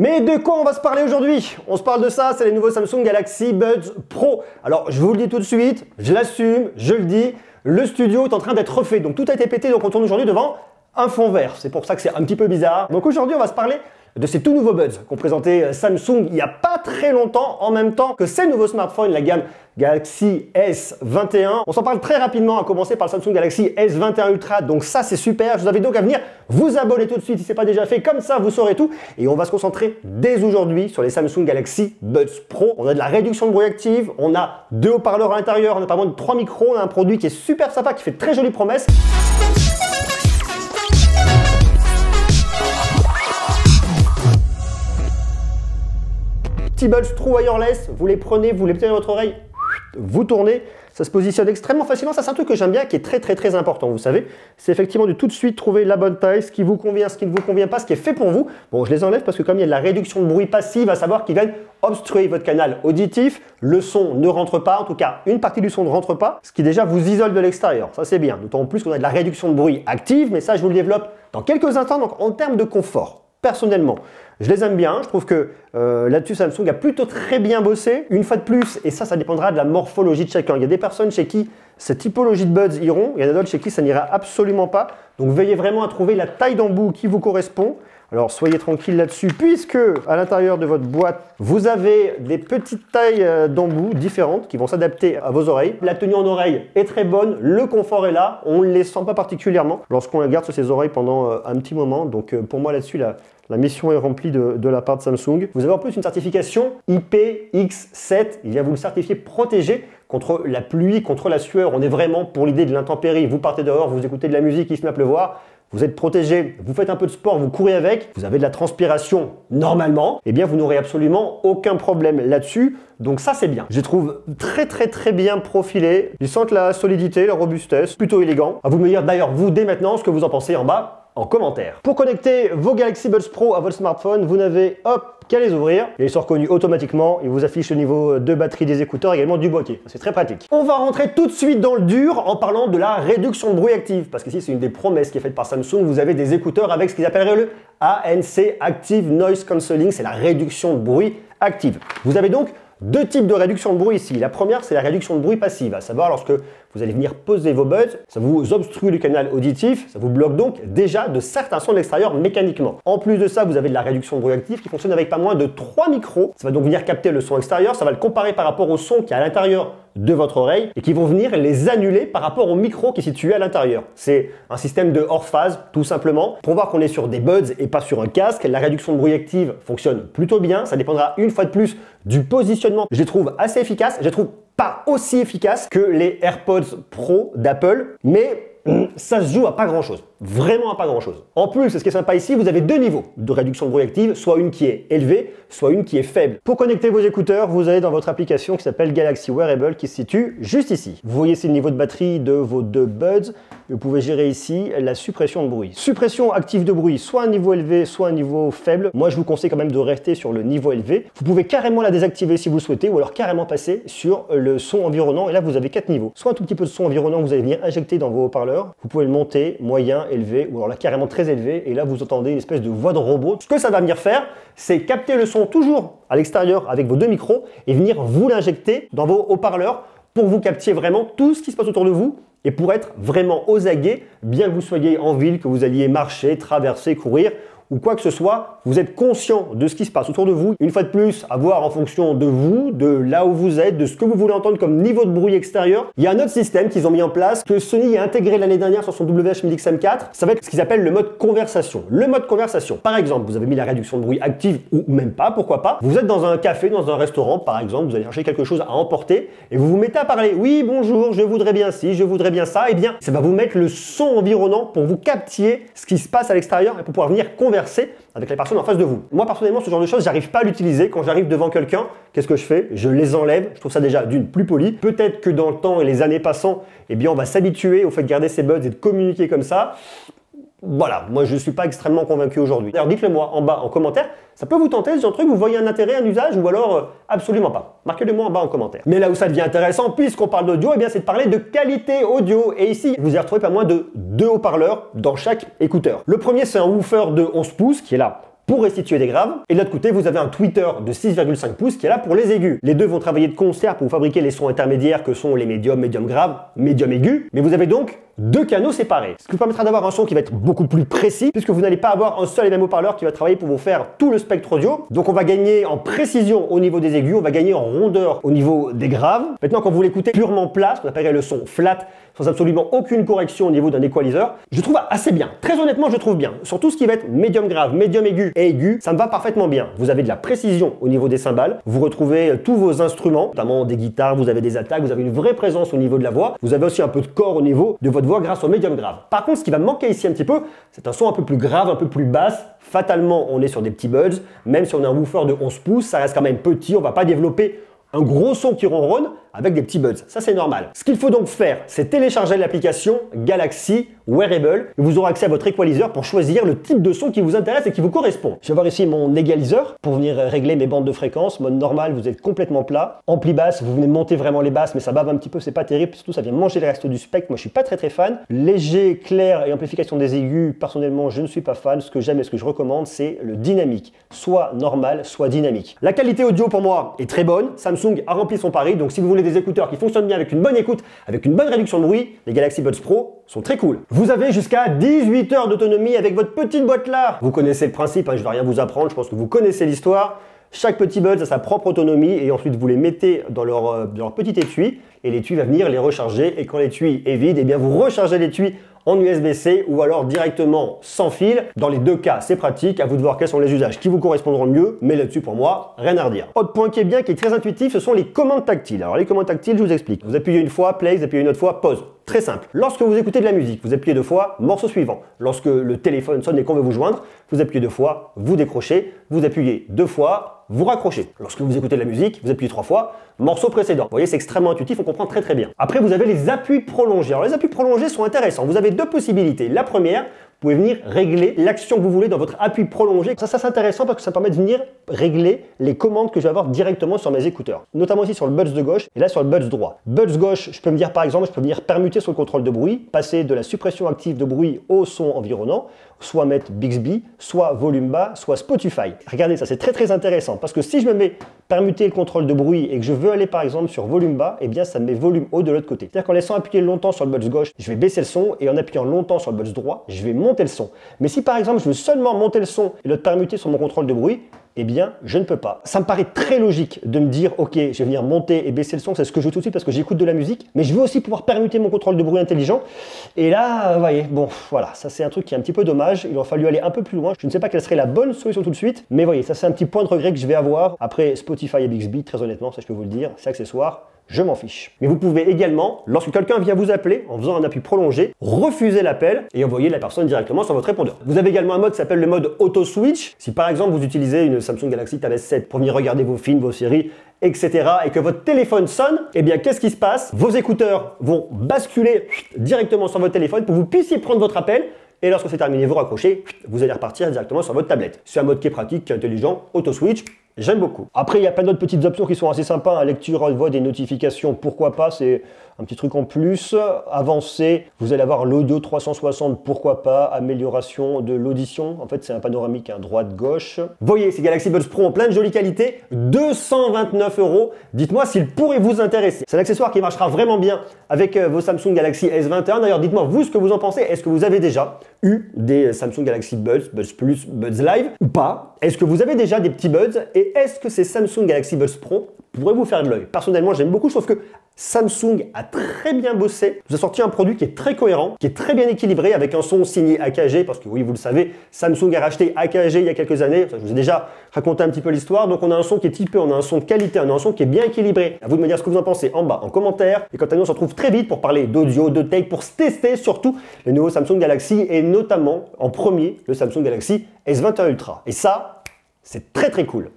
Mais de quoi on va se parler aujourd'hui? On se parle de ça, c'est les nouveaux Samsung Galaxy Buds Pro. Alors je vous le dis tout de suite, je l'assume, je le dis, le studio est en train d'être refait. Donc tout a été pété, donc on tourne aujourd'hui devant un fond vert. C'est pour ça que c'est un petit peu bizarre. Donc aujourd'hui on va se parler de ces tout nouveaux Buds qu'ont présenté Samsung il n'y a pas très longtemps, en même temps que ces nouveaux smartphones, la gamme Galaxy S21. On s'en parle très rapidement, à commencer par le Samsung Galaxy S21 Ultra, donc ça c'est super. Je vous invite donc à venir vous abonner tout de suite si ce n'est pas déjà fait, comme ça vous saurez tout. Et on va se concentrer dès aujourd'hui sur les Samsung Galaxy Buds Pro. On a de la réduction de bruit active, on a 2 haut-parleurs à l'intérieur, on a pas moins de 3 micros, on a un produit qui est super sympa, qui fait de très jolies promesses. Petits Buds True Wireless, vous les prenez, vous les mettez dans votre oreille, vous tournez, ça se positionne extrêmement facilement. Ça c'est un truc que j'aime bien, qui est très important, vous savez. C'est effectivement de tout de suite trouver la bonne taille, ce qui vous convient, ce qui ne vous convient pas, ce qui est fait pour vous. Bon, je les enlève parce que comme il y a de la réduction de bruit passive, à savoir qu'ils viennent obstruer votre canal auditif, le son ne rentre pas, en tout cas une partie du son ne rentre pas, ce qui déjà vous isole de l'extérieur, ça c'est bien. D'autant plus qu'on a de la réduction de bruit active, mais ça je vous le développe dans quelques instants. Donc en termes de confort, personnellement, je les aime bien, je trouve que là-dessus Samsung a plutôt très bien bossé. Une fois de plus, et ça dépendra de la morphologie de chacun. Il y a des personnes chez qui cette typologie de buds iront, il y en a d'autres chez qui ça n'ira absolument pas. Donc veillez vraiment à trouver la taille d'embout qui vous correspond. Alors soyez tranquille là-dessus, puisque à l'intérieur de votre boîte, vous avez des petites tailles d'embout différentes qui vont s'adapter à vos oreilles. La tenue en oreille est très bonne, le confort est là, on ne les sent pas particulièrement lorsqu'on la garde sur ses oreilles pendant un petit moment. Donc pour moi là-dessus, la mission est remplie de la part de Samsung. Vous avez en plus une certification IPX7, il vient vous le certifier protégé contre la pluie, contre la sueur. On est vraiment pour l'idée de l'intempérie. Vous partez dehors, vous écoutez de la musique, il se met à pleuvoir. Vous êtes protégé, vous faites un peu de sport, vous courez avec, vous avez de la transpiration normalement, eh bien vous n'aurez absolument aucun problème là-dessus. Donc ça c'est bien. Je les trouve très bien profilés. Ils sentent la solidité, la robustesse, plutôt élégant. À vous de me dire d'ailleurs vous dès maintenant ce que vous en pensez en bas en commentaire. Pour connecter vos Galaxy Buds Pro à votre smartphone, vous n'avez qu'à les ouvrir et ils sont reconnus automatiquement. Ils vous affichent le niveau de batterie des écouteurs, également du boîtier. C'est très pratique. On va rentrer tout de suite dans le dur en parlant de la réduction de bruit active, parce qu'ici c'est une des promesses qui est faite par Samsung. Vous avez des écouteurs avec ce qu'ils appelleraient le ANC, Active Noise Cancelling, c'est la réduction de bruit active. Vous avez donc deux types de réduction de bruit ici. La première, c'est la réduction de bruit passive, à savoir lorsque vous allez venir poser vos buds, ça vous obstrue le canal auditif, ça vous bloque donc déjà de certains sons de l'extérieur mécaniquement. En plus de ça, vous avez de la réduction de bruit active qui fonctionne avec pas moins de 3 micros. Ça va donc venir capter le son extérieur, ça va le comparer par rapport au son qui est à l'intérieur de votre oreille et qui vont venir les annuler par rapport au micro qui est situé à l'intérieur. C'est un système de hors-phase tout simplement. Pour voir qu'on est sur des buds et pas sur un casque, la réduction de bruit active fonctionne plutôt bien. Ça dépendra une fois de plus du positionnement. Je les trouve assez efficaces. Je les trouve pas aussi efficaces que les AirPods Pro d'Apple, mais ça se joue à pas grand chose, vraiment à pas grand chose. En plus, ce qui est sympa ici, vous avez deux niveaux de réduction de bruit active, soit une qui est élevée, soit une qui est faible. Pour connecter vos écouteurs, vous allez dans votre application qui s'appelle Galaxy Wearable, qui se situe juste ici. Vous voyez ici le niveau de batterie de vos deux buds. Vous pouvez gérer ici la suppression de bruit. Suppression active de bruit, soit un niveau élevé, soit un niveau faible. Moi, je vous conseille quand même de rester sur le niveau élevé. Vous pouvez carrément la désactiver si vous le souhaitez, ou alors carrément passer sur le son environnant. Et là, vous avez 4 niveaux. Soit un tout petit peu de son environnant que vous allez venir injecter dans vos haut-parleurs. Vous pouvez le monter, moyen, élevé, ou alors là, carrément très élevé. Et là, vous entendez une espèce de voix de robot. Ce que ça va venir faire, c'est capter le son toujours à l'extérieur avec vos deux micros et venir vous l'injecter dans vos haut-parleurs pour que vous captiez vraiment tout ce qui se passe autour de vous. Et pour être vraiment aux aguets, bien que vous soyez en ville, que vous alliez marcher, traverser, courir ou quoi que ce soit, vous êtes conscient de ce qui se passe autour de vous. Une fois de plus, à voir en fonction de vous, de là où vous êtes, de ce que vous voulez entendre comme niveau de bruit extérieur. Il y a un autre système qu'ils ont mis en place, que Sony a intégré l'année dernière sur son WH-1000XM4. Ça va être ce qu'ils appellent le mode conversation. Le mode conversation. Par exemple, vous avez mis la réduction de bruit active ou même pas, pourquoi pas. Vous êtes dans un café, dans un restaurant, par exemple, vous allez chercher quelque chose à emporter et vous vous mettez à parler. Oui, bonjour, je voudrais bien ci, je voudrais bien ça. Eh bien, ça va vous mettre le son environnant pour vous captiez ce qui se passe à l'extérieur et pour pouvoir venir converser avec la personne en face de vous. Moi personnellement, ce genre de choses, j'arrive pas à l'utiliser. Quand j'arrive devant quelqu'un, qu'est-ce que je fais? Je les enlève. Je trouve ça déjà d'une plus poli. Peut-être que dans le temps et les années passant, eh bien on va s'habituer au fait de garder ses buds et de communiquer comme ça. Voilà, moi je ne suis pas extrêmement convaincu aujourd'hui. D'ailleurs, dites-le moi en bas en commentaire, ça peut vous tenter ce genre de truc, vous voyez un intérêt, un usage ou alors absolument pas. Marquez-le moi en bas en commentaire. Mais là où ça devient intéressant, puisqu'on parle d'audio, eh bien c'est de parler de qualité audio. Et ici, vous allez retrouver pas moins de 2 haut-parleurs dans chaque écouteur. Le premier, c'est un woofer de 11 pouces qui est là pour restituer des graves. Et de l'autre côté, vous avez un tweeter de 6,5 pouces qui est là pour les aigus. Les deux vont travailler de concert pour vous fabriquer les sons intermédiaires que sont les médiums, médium grave, médium aigu. Mais vous avez donc deux canaux séparés. Ce qui vous permettra d'avoir un son qui va être beaucoup plus précis puisque vous n'allez pas avoir un seul et même haut-parleur qui va travailler pour vous faire tout le spectre audio. Donc on va gagner en précision au niveau des aigus, on va gagner en rondeur au niveau des graves. Maintenant, quand vous l'écoutez purement plat, ce qu'on appellerait le son flat, sans absolument aucune correction au niveau d'un équaliseur, je trouve assez bien. Très honnêtement, je trouve bien. Surtout ce qui va être médium grave, médium aigu et aigu, ça me va parfaitement bien. Vous avez de la précision au niveau des cymbales, vous retrouvez tous vos instruments, notamment des guitares, vous avez des attaques, vous avez une vraie présence au niveau de la voix, vous avez aussi un peu de corps au niveau de votre voix grâce au médium grave. Par contre, ce qui va me manquer ici un petit peu, c'est un son un peu plus grave, un peu plus basse. Fatalement, on est sur des petits buds, même si on a un woofer de 11 pouces, ça reste quand même petit, on va pas développer un gros son qui ronronne avec des petits buds. Ça, c'est normal. Ce qu'il faut donc faire, c'est télécharger l'application Galaxy Wearable. Vous aurez accès à votre équaliseur pour choisir le type de son qui vous intéresse et qui vous correspond. Je vais voir ici mon égaliseur pour venir régler mes bandes de fréquence. Mode normal, vous êtes complètement plat. Ampli basse, vous venez monter vraiment les basses, mais ça bave un petit peu, c'est pas terrible. Surtout, ça vient manger le reste du spectre. Moi, je suis pas très fan. Léger, clair et amplification des aigus, personnellement, je ne suis pas fan. Ce que j'aime et ce que je recommande, c'est le dynamique. Soit normal, soit dynamique. La qualité audio pour moi est très bonne. Samsung a rempli son pari. Donc, si vous voulez des écouteurs qui fonctionnent bien avec une bonne écoute, avec une bonne réduction de bruit, les Galaxy Buds Pro sont très cool. Vous avez jusqu'à 18 heures d'autonomie avec votre petite boîte là. Vous connaissez le principe, hein, je ne vais rien vous apprendre, je pense que vous connaissez l'histoire. Chaque petit bud a sa propre autonomie et ensuite vous les mettez dans leur petit étui et l'étui va venir les recharger et quand l'étui est vide, eh bien vous rechargez l'étui en USB-C ou alors directement sans fil. Dans les deux cas, c'est pratique. À vous de voir quels sont les usages qui vous correspondront le mieux. Mais là-dessus, pour moi, rien à redire. Autre point qui est bien, qui est très intuitif, ce sont les commandes tactiles. Alors les commandes tactiles, je vous explique. Vous appuyez une fois, play, vous appuyez une autre fois, pause. Très simple. Lorsque vous écoutez de la musique, vous appuyez deux fois, morceau suivant. Lorsque le téléphone sonne et qu'on veut vous joindre, vous appuyez deux fois, vous décrochez, vous appuyez deux fois, vous raccrochez. Lorsque vous écoutez de la musique, vous appuyez trois fois, morceau précédent. Vous voyez, c'est extrêmement intuitif, on comprend très bien. Après, vous avez les appuis prolongés. Alors les appuis prolongés sont intéressants. Vous avez deux possibilités. La première, vous pouvez venir régler l'action que vous voulez dans votre appui prolongé. Ça c'est intéressant parce que ça permet de venir régler les commandes que je vais avoir directement sur mes écouteurs. Notamment ici sur le buds de gauche et là sur le buds droit. Buds gauche, je peux me dire par exemple, je peux venir permuter sur le contrôle de bruit, passer de la suppression active de bruit au son environnant, soit mettre Bixby, soit volume bas, soit Spotify. Regardez, ça c'est très intéressant parce que si je me mets permuter le contrôle de bruit et que je veux aller par exemple sur volume bas, eh bien ça me met volume haut de l'autre côté. C'est-à-dire qu'en laissant appuyer longtemps sur le buds gauche, je vais baisser le son et en appuyant longtemps sur le buds droit, je vais monter le son. Mais si par exemple je veux seulement monter le son et le permuter sur mon contrôle de bruit, eh bien je ne peux pas. Ça me paraît très logique de me dire ok, je vais venir monter et baisser le son, c'est ce que je veux tout de suite parce que j'écoute de la musique, mais je veux aussi pouvoir permuter mon contrôle de bruit intelligent. Et là, vous voyez, bon voilà, ça c'est un truc qui est un petit peu dommage, il aurait fallu aller un peu plus loin. Je ne sais pas quelle serait la bonne solution tout de suite, mais voyez, ça c'est un petit point de regret que je vais avoir. Après Spotify et Bixby, très honnêtement, ça je peux vous le dire, c'est accessoire. Je m'en fiche. Mais vous pouvez également, lorsque quelqu'un vient vous appeler en faisant un appui prolongé, refuser l'appel et envoyer la personne directement sur votre répondeur. Vous avez également un mode qui s'appelle le mode auto switch. Si par exemple vous utilisez une Samsung Galaxy Tab S7 pour venir regarder vos films, vos séries, etc. et que votre téléphone sonne, eh bien qu'est-ce qui se passe? Vos écouteurs vont basculer directement sur votre téléphone pour que vous puissiez prendre votre appel. Et lorsque c'est terminé, vous raccrochez, vous allez repartir directement sur votre tablette. C'est un mode qui est pratique, qui est intelligent, auto-switch, j'aime beaucoup. Après, il y a plein d'autres petites options qui sont assez sympas. Hein. Lecture haute voix des notifications, pourquoi pas, c'est un petit truc en plus. Avancé, vous allez avoir l'audio 360, pourquoi pas. Amélioration de l'audition, en fait c'est un panoramique, hein, droite-gauche. Voyez, ces Galaxy Buds Pro ont plein de jolies qualités, 229 €. Dites-moi s'il pourrait vous intéresser. C'est un accessoire qui marchera vraiment bien avec vos Samsung Galaxy S21. D'ailleurs, dites-moi vous ce que vous en pensez. Est-ce que vous avez déjà eu des Samsung Galaxy Buds, Buds Plus, Buds Live ou pas? Est-ce que vous avez déjà des petits buds et est-ce que ces Samsung Galaxy Buds Pro pourraient vous faire de l'œil? Personnellement, j'aime beaucoup, sauf que Samsung a très bien bossé, vous a sorti un produit qui est très cohérent, qui est très bien équilibré avec un son signé AKG, parce que oui, vous le savez, Samsung a racheté AKG il y a quelques années, je vous ai déjà raconté un petit peu l'histoire, donc on a un son qui est typé, on a un son de qualité, on a un son qui est bien équilibré. À vous de me dire ce que vous en pensez en bas, en commentaire, et quant à nous, on se retrouve très vite pour parler d'audio, de tech, pour tester surtout les nouveaux Samsung Galaxy, et notamment, en premier, le Samsung Galaxy S21 Ultra. Et ça, c'est très cool.